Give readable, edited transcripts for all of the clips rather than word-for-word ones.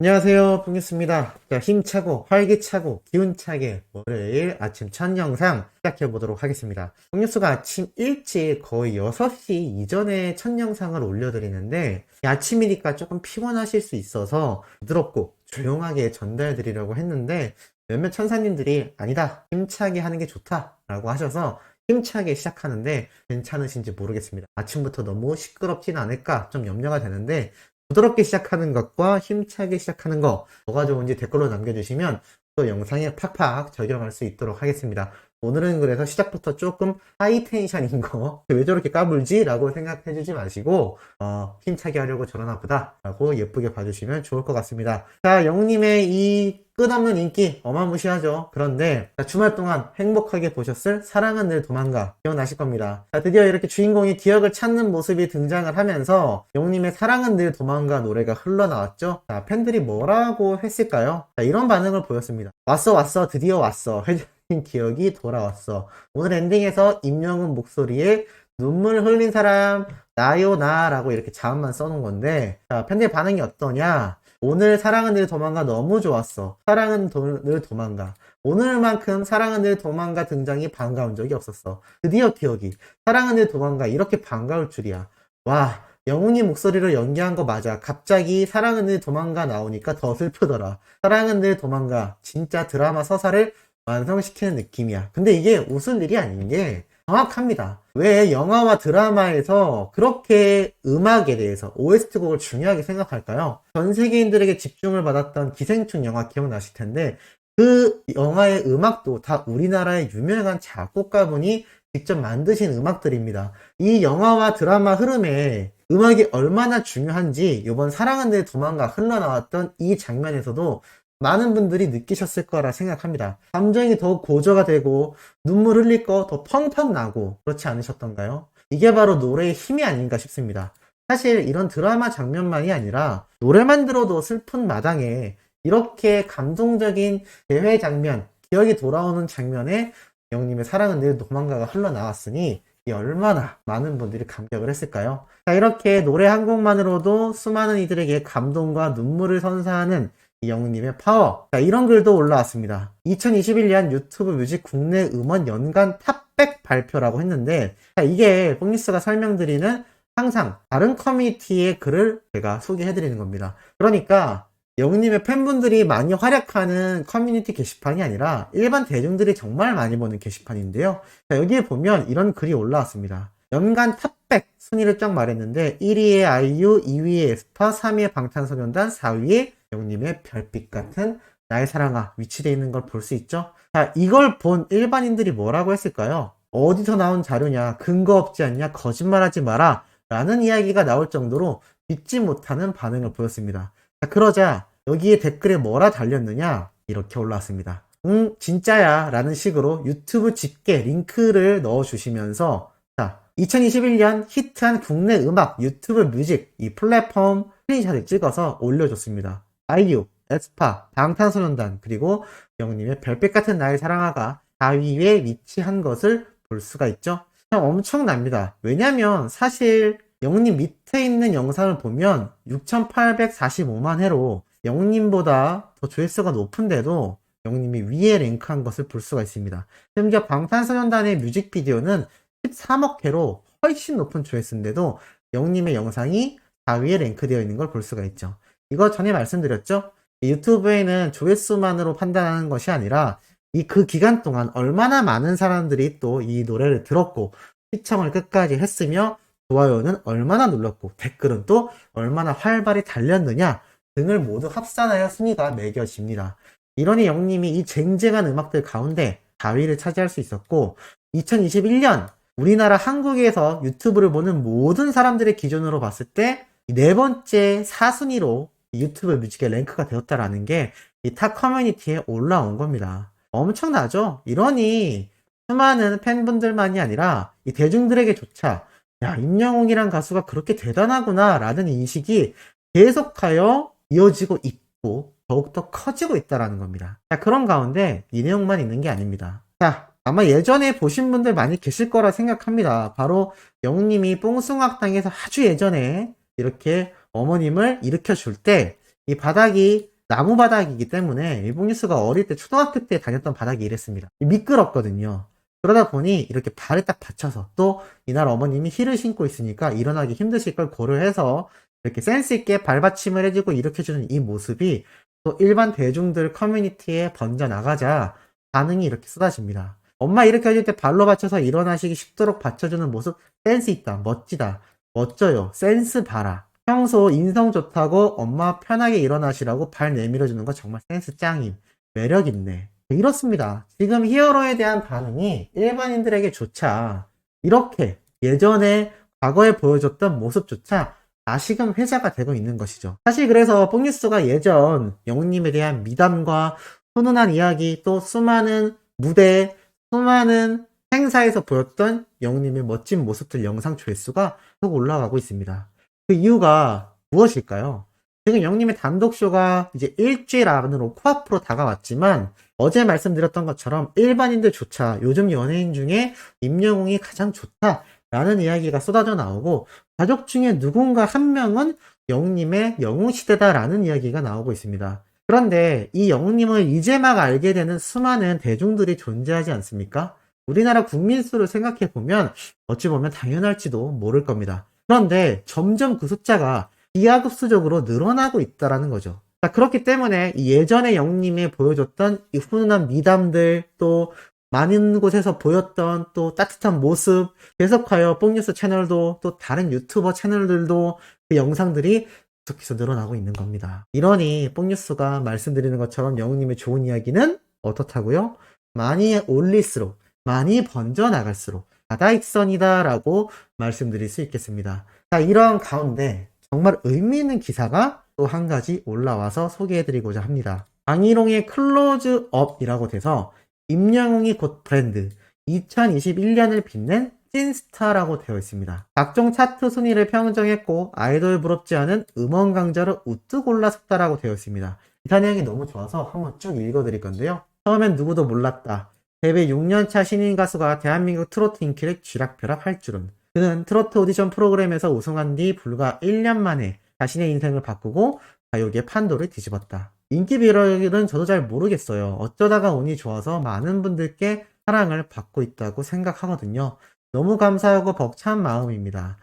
안녕하세요, 붕이스입니다. 자, 힘차고 활기차고 기운차게 월요일 아침 첫 영상 시작해 보도록 하겠습니다. 붕이스가 아침 일찍 거의 6시 이전에 첫 영상을 올려드리는데 아침이니까 조금 피곤하실 수 있어서 부드럽고 조용하게 전달 드리려고 했는데 몇몇 천사님들이 아니다, 힘차게 하는 게 좋다 라고 하셔서 힘차게 시작하는데 괜찮으신지 모르겠습니다. 아침부터 너무 시끄럽진 않을까 좀 염려가 되는데 부드럽게 시작하는 것과 힘차게 시작하는 거 뭐가 좋은지 댓글로 남겨주시면 또 영상에 팍팍 적용할 수 있도록 하겠습니다. 오늘은 그래서 시작부터 조금 하이텐션인 거 왜 저렇게 까불지? 라고 생각해 주지 마시고 힘차게 하려고 저러나 보다 라고 예쁘게 봐주시면 좋을 것 같습니다. 자, 영웅님의 이 끝없는 인기 어마무시하죠. 그런데 주말 동안 행복하게 보셨을 사랑은 늘 도망가 기억나실 겁니다. 자, 드디어 이렇게 주인공이 기억을 찾는 모습이 등장을 하면서 영웅님의 사랑은 늘 도망가 노래가 흘러나왔죠. 자, 팬들이 뭐라고 했을까요? 자, 이런 반응을 보였습니다. 왔어 드디어 왔어 기억이 돌아왔어. 오늘 엔딩에서 임영웅 목소리에 눈물 흘린 사람 나요 나라고 이렇게 자음만 써놓은 건데, 자, 팬들 반응이 어떠냐? 오늘 사랑은 늘 도망가 너무 좋았어. 사랑은 늘 도망가. 오늘만큼 사랑은 늘 도망가 등장이 반가운 적이 없었어. 드디어 기억이 사랑은 늘 도망가 이렇게 반가울 줄이야. 와, 영웅이 목소리를 연기한 거 맞아. 갑자기 사랑은 늘 도망가 나오니까 더 슬프더라. 사랑은 늘 도망가 진짜 드라마 서사를 완성시키는 느낌이야. 근데 이게 웃을 일이 아닌 게 정확합니다. 왜 영화와 드라마에서 그렇게 음악에 대해서 OST 곡을 중요하게 생각할까요? 전 세계인들에게 집중을 받았던 기생충 영화 기억나실 텐데 그 영화의 음악도 다 우리나라의 유명한 작곡가분이 직접 만드신 음악들입니다. 이 영화와 드라마 흐름에 음악이 얼마나 중요한지 이번 사랑은 늘 도망가 흘러나왔던 이 장면에서도 많은 분들이 느끼셨을 거라 생각합니다. 감정이 더욱 고조가 되고 눈물 흘릴 거 더 펑펑 나고 그렇지 않으셨던가요? 이게 바로 노래의 힘이 아닌가 싶습니다. 사실 이런 드라마 장면만이 아니라 노래만 들어도 슬픈 마당에 이렇게 감동적인 대회 장면, 기억이 돌아오는 장면에 영님의 사랑은 늘 도망가가 흘러나왔으니 이 얼마나 많은 분들이 감격을 했을까요? 자, 이렇게 노래 한 곡만으로도 수많은 이들에게 감동과 눈물을 선사하는 이 영웅님의 파워. 자, 이런 글도 올라왔습니다. 2021년 유튜브 뮤직 국내 음원 연간 탑100 발표라고 했는데, 자, 이게 뽕니스가 설명드리는 항상 다른 커뮤니티의 글을 제가 소개해드리는 겁니다. 그러니까 영웅님의 팬분들이 많이 활약하는 커뮤니티 게시판이 아니라 일반 대중들이 정말 많이 보는 게시판인데요. 자, 여기에 보면 이런 글이 올라왔습니다. 연간 탑100 순위를 쫙 말했는데 1위에 아이유, 2위에 에스파, 3위에 방탄소년단, 4위에 영님의 별빛 같은 나의 사랑아 위치되어 있는 걸 볼 수 있죠. 자, 이걸 본 일반인들이 뭐라고 했을까요? 어디서 나온 자료냐, 근거 없지 않냐, 거짓말하지 마라 라는 이야기가 나올 정도로 믿지 못하는 반응을 보였습니다. 자, 그러자 여기에 댓글에 뭐라 달렸느냐, 이렇게 올라왔습니다. 응 진짜야 라는 식으로 유튜브 집계 링크를 넣어주시면서 2021년 히트한 국내 음악 유튜브 뮤직 이 플랫폼 스크린샷을 찍어서 올려줬습니다. 아이유, 에스파, 방탄소년단 그리고 영님의 별빛 같은 나의 사랑아가 4위에 위치한 것을 볼 수가 있죠. 참 엄청납니다. 왜냐면 사실 영님 밑에 있는 영상을 보면 6,845만 회로 영님보다 더 조회수가 높은데도 영님이 위에 랭크한 것을 볼 수가 있습니다. 심지어 방탄소년단의 뮤직비디오는 13억 회로 훨씬 높은 조회수인데도 영님의 영상이 4위에 랭크되어 있는 걸 볼 수가 있죠. 이거 전에 말씀드렸죠? 유튜브에는 조회수만으로 판단하는 것이 아니라 그 기간 동안 얼마나 많은 사람들이 또 이 노래를 들었고 시청을 끝까지 했으며 좋아요는 얼마나 눌렀고 댓글은 또 얼마나 활발히 달렸느냐 등을 모두 합산하여 순위가 매겨집니다. 이러니 영님이 이 쟁쟁한 음악들 가운데 4위를 차지할 수 있었고 2021년 우리나라 한국에서 유튜브를 보는 모든 사람들의 기준으로 봤을 때 네 번째 4순위로 유튜브 뮤직에 랭크가 되었다라는 게 이 타 커뮤니티에 올라온 겁니다. 엄청나죠? 이러니 수많은 팬분들만이 아니라 이 대중들에게조차 야, 임영웅이란 가수가 그렇게 대단하구나 라는 인식이 계속하여 이어지고 있고 더욱더 커지고 있다는 겁니다. 자, 그런 가운데 이 내용만 있는 게 아닙니다. 자, 아마 예전에 보신 분들 많이 계실 거라 생각합니다. 바로 영웅님이 뽕숭악당에서 아주 예전에 이렇게 어머님을 일으켜 줄 때 이 바닥이 나무 바닥이기 때문에 일본뉴스가 어릴 때 초등학교 때 다녔던 바닥이 이랬습니다. 미끄럽거든요. 그러다 보니 이렇게 발을 딱 받쳐서, 또 이날 어머님이 힐을 신고 있으니까 일어나기 힘드실 걸 고려해서 이렇게 센스 있게 발받침을 해주고 일으켜주는 이 모습이 또 일반 대중들 커뮤니티에 번져 나가자 반응이 이렇게 쏟아집니다. 엄마 일으켜줄 때 발로 받쳐서 일어나시기 쉽도록 받쳐주는 모습 센스 있다, 멋지다, 멋져요, 센스 봐라. 평소 인성 좋다고 엄마 편하게 일어나시라고 발 내밀어주는 거 정말 센스 짱임, 매력 있네. 이렇습니다. 지금 히어로에 대한 반응이 일반인들에게조차 이렇게 예전에 과거에 보여줬던 모습조차 다시금 회자가 되고 있는 것이죠. 사실 그래서 뽕뉴스가 예전 영웅님에 대한 미담과 훈훈한 이야기, 또 수많은 무대, 수많은 행사에서 보였던 영웅님의 멋진 모습들 영상 조회수가 계속 올라가고 있습니다. 그 이유가 무엇일까요? 지금 영웅님의 단독쇼가 이제 일주일 안으로 코앞으로 다가왔지만 어제 말씀드렸던 것처럼 일반인들조차 요즘 연예인 중에 임영웅이 가장 좋다라는 이야기가 쏟아져 나오고, 가족 중에 누군가 한 명은 영웅님의 영웅시대다라는 이야기가 나오고 있습니다. 그런데 이 영웅님을 이제 막 알게 되는 수많은 대중들이 존재하지 않습니까? 우리나라 국민 수를 생각해보면 어찌 보면 당연할지도 모를 겁니다. 그런데 점점 그 숫자가 기하급수적으로 늘어나고 있다는 거죠. 자, 그렇기 때문에 예전에 영웅님이 보여줬던 이 훈훈한 미담들, 또 많은 곳에서 보였던 또 따뜻한 모습, 계속하여 뽕뉴스 채널도 또 다른 유튜버 채널들도 그 영상들이 계속해서 늘어나고 있는 겁니다. 이러니 뽕뉴스가 말씀드리는 것처럼 영웅님의 좋은 이야기는 어떻다고요? 많이 올릴수록, 많이 번져나갈수록 다다익선이다 라고 말씀드릴 수 있겠습니다. 자, 이런 가운데 정말 의미 있는 기사가 또 한 가지 올라와서 소개해드리고자 합니다. 강희롱의 클로즈업이라고 돼서 임영웅이 곧 브랜드 2021년을 빛낸 찐스타라고 되어 있습니다. 각종 차트 순위를 평정했고 아이돌 부럽지 않은 음원 강자로 우뚝 올라섰다라고 되어 있습니다. 기사 내용이 너무 좋아서 한번 쭉 읽어드릴 건데요. 처음엔 누구도 몰랐다. 데뷔 6년차 신인 가수가 대한민국 트로트 인기를 쥐락펴락 할 줄은. 그는 트로트 오디션 프로그램에서 우승한 뒤 불과 1년 만에 자신의 인생을 바꾸고 가요계 판도를 뒤집었다. 인기 비결은 저도 잘 모르겠어요. 어쩌다가 운이 좋아서 많은 분들께 사랑을 받고 있다고 생각하거든요. 너무 감사하고 벅찬 마음입니다.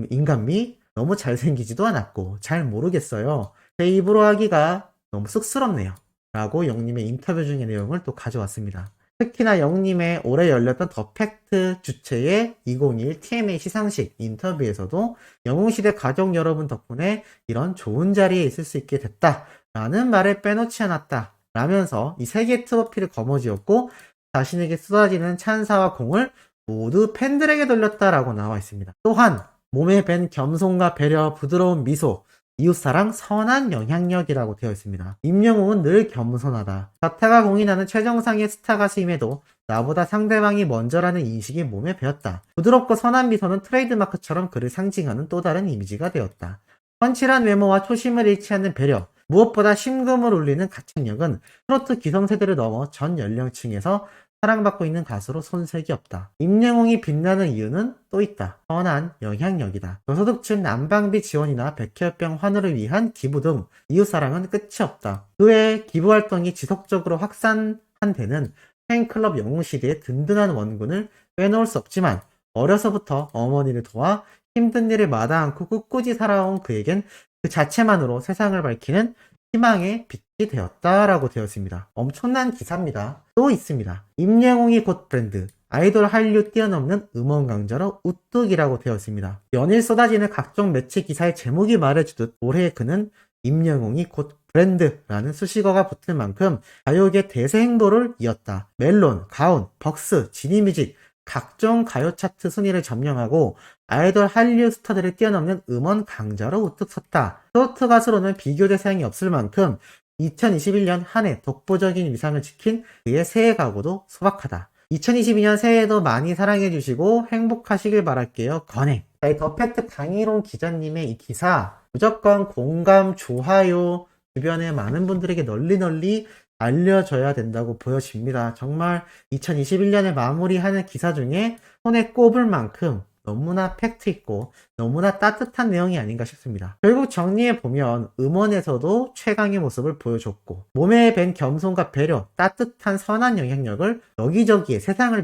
인간미? 너무 잘생기지도 않았고 잘 모르겠어요. 제 입으로 하기가 너무 쑥스럽네요. 라고 영님의 인터뷰 중의 내용을 또 가져왔습니다. 특히나 영님의 올해 열렸던 더 팩트 주최의 2021 TMA 시상식 인터뷰에서도 영웅시대 가족 여러분 덕분에 이런 좋은 자리에 있을 수 있게 됐다 라는 말을 빼놓지 않았다 라면서 이 세계 트로피를 거머쥐었고 자신에게 쏟아지는 찬사와 공을 모두 팬들에게 돌렸다라고 나와 있습니다. 또한 몸에 밴 겸손과 배려, 부드러운 미소, 이웃사랑, 선한 영향력이라고 되어 있습니다. 임영웅은 늘 겸손하다. 자타가 공인하는 최정상의 스타 가수임에도 나보다 상대방이 먼저라는 인식이 몸에 배었다. 부드럽고 선한 미소는 트레이드마크처럼 그를 상징하는 또 다른 이미지가 되었다. 펀칠한 외모와 초심을 잃지 않는 배려, 무엇보다 심금을 울리는 가창력은 트로트 기성세대를 넘어 전 연령층에서 사랑받고 있는 가수로 손색이 없다. 임영웅이 빛나는 이유는 또 있다. 선한 영향력이다. 저소득층 난방비 지원이나 백혈병 환우를 위한 기부 등 이웃사랑은 끝이 없다. 그 외에 기부활동이 지속적으로 확산한 데는 팬클럽 영웅시대의 든든한 원군을 빼놓을 수 없지만 어려서부터 어머니를 도와 힘든 일을 마다 않고 꿋꿋이 살아온 그에겐 그 자체만으로 세상을 밝히는 희망의 빛이 되었다라고 되었습니다. 엄청난 기사입니다. 또 있습니다. 임영웅이 곧 브랜드, 아이돌 한류 뛰어넘는 음원 강자로 우뚝이라고 되었습니다. 연일 쏟아지는 각종 매체 기사의 제목이 말해주듯 올해 그는 임영웅이 곧 브랜드라는 수식어가 붙을 만큼 가요계 대세 행보를 이었다. 멜론, 가온, 벅스, 지니뮤직 각종 가요 차트 순위를 점령하고 아이돌 한류 스타들을 뛰어넘는 음원 강자로 우뚝 섰다. 트로트 가수로는 비교 대상이 없을 만큼 2021년 한 해 독보적인 위상을 지킨 그의 새해 각오도 소박하다. 2022년 새해에도 많이 사랑해주시고 행복하시길 바랄게요. 건행. 이 더 팩트 강희롱 기자님의 이 기사 무조건 공감, 좋아요, 주변에 많은 분들에게 널리 알려져야 된다고 보여집니다. 정말 2021년에 마무리하는 기사 중에 손에 꼽을 만큼 너무나 팩트 있고 너무나 따뜻한 내용이 아닌가 싶습니다. 결국 정리해보면 음원에서도 최강의 모습을 보여줬고 몸에 밴 겸손과 배려, 따뜻한 선한 영향력을 여기저기에 세상을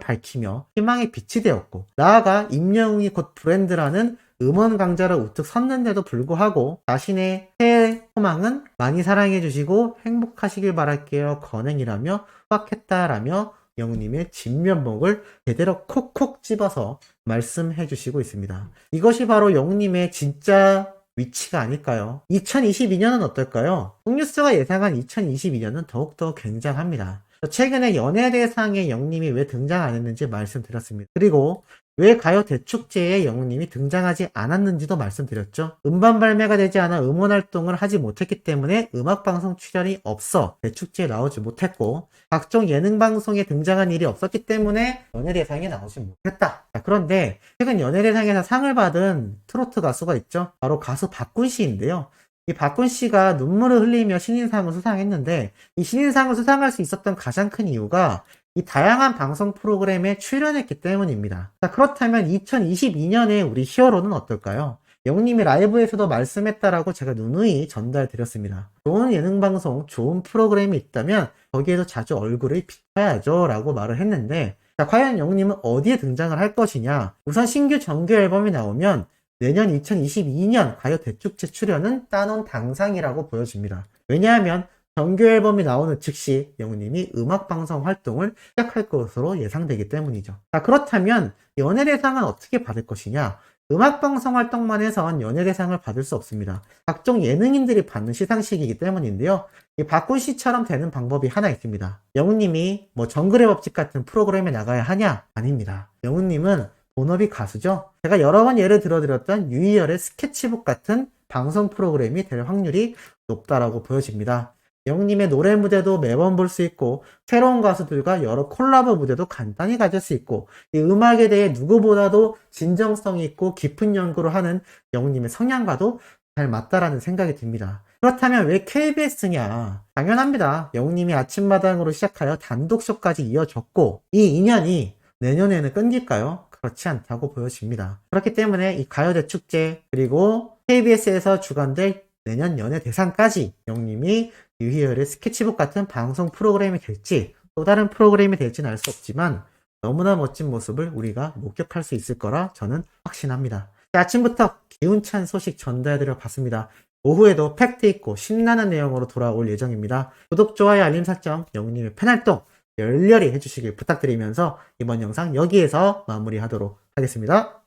밝히며 희망의 빛이 되었고 나아가 임영웅이 곧 브랜드라는 음원 강자를 우뚝 섰는데도 불구하고 자신의 새해 소망은 많이 사랑해주시고 행복하시길 바랄게요 건행이라며 수박했다라며 영웅님의 진면목을 제대로 콕콕 집어서 말씀해 주시고 있습니다. 이것이 바로 영웅님의 진짜 위치가 아닐까요? 2022년은 어떨까요? 북뉴스가 예상한 2022년은 더욱더 굉장합니다. 최근에 연예대상에 영웅님이 왜 등장 안 했는지 말씀드렸습니다. 그리고 왜 가요 대축제에 영웅님이 등장하지 않았는지도 말씀드렸죠. 음반 발매가 되지 않아 음원 활동을 하지 못했기 때문에 음악방송 출연이 없어 대축제에 나오지 못했고 각종 예능방송에 등장한 일이 없었기 때문에 연예대상에 나오지 못했다. 자, 그런데 최근 연예대상에서 상을 받은 트로트 가수가 있죠. 바로 가수 박군 씨인데요. 이 박군 씨가 눈물을 흘리며 신인상을 수상했는데 이 신인상을 수상할 수 있었던 가장 큰 이유가 이 다양한 방송 프로그램에 출연했기 때문입니다. 자, 그렇다면 2022년에 우리 히어로는 어떨까요? 영웅님이 라이브에서도 말씀했다라고 제가 누누이 전달드렸습니다. 좋은 예능방송, 좋은 프로그램이 있다면 거기에도 자주 얼굴을 비춰야죠 라고 말을 했는데 자, 과연 영웅님은 어디에 등장을 할 것이냐? 우선 신규 정규 앨범이 나오면 내년 2022년 가요 대축제 출연은 따놓은 당상이라고 보여집니다. 왜냐하면 정규 앨범이 나오는 즉시 영웅님이 음악방송 활동을 시작할 것으로 예상되기 때문이죠. 자, 그렇다면 연예대상은 어떻게 받을 것이냐? 음악방송 활동만 해선 연예대상을 받을 수 없습니다. 각종 예능인들이 받는 시상식이기 때문인데요. 이 박군 씨처럼 되는 방법이 하나 있습니다. 영웅님이 정글의 법칙 같은 프로그램에 나가야 하냐? 아닙니다. 영웅님은 본업이 가수죠. 제가 여러 번 예를 들어드렸던 유희열의 스케치북 같은 방송 프로그램이 될 확률이 높다라고 보여집니다. 영웅님의 노래 무대도 매번 볼 수 있고 새로운 가수들과 여러 콜라보 무대도 간단히 가질 수 있고 이 음악에 대해 누구보다도 진정성이 있고 깊은 연구를 하는 영웅님의 성향과도 잘 맞다라는 생각이 듭니다. 그렇다면 왜 KBS냐? 당연합니다. 영웅님이 아침마당으로 시작하여 단독쇼까지 이어졌고 이 인연이 내년에는 끊길까요? 그렇지 않다고 보여집니다. 그렇기 때문에 이 가요대축제 그리고 KBS에서 주관될 내년 연예대상까지 영웅님이 유희열의 스케치북 같은 방송 프로그램이 될지 또 다른 프로그램이 될지는 알 수 없지만 너무나 멋진 모습을 우리가 목격할 수 있을 거라 저는 확신합니다. 아침부터 기운찬 소식 전달해드려 봤습니다. 오후에도 팩트 있고 신나는 내용으로 돌아올 예정입니다. 구독, 좋아요, 알림 설정, 영웅님의 팬활동 열렬히 해주시길 부탁드리면서 이번 영상 여기에서 마무리하도록 하겠습니다.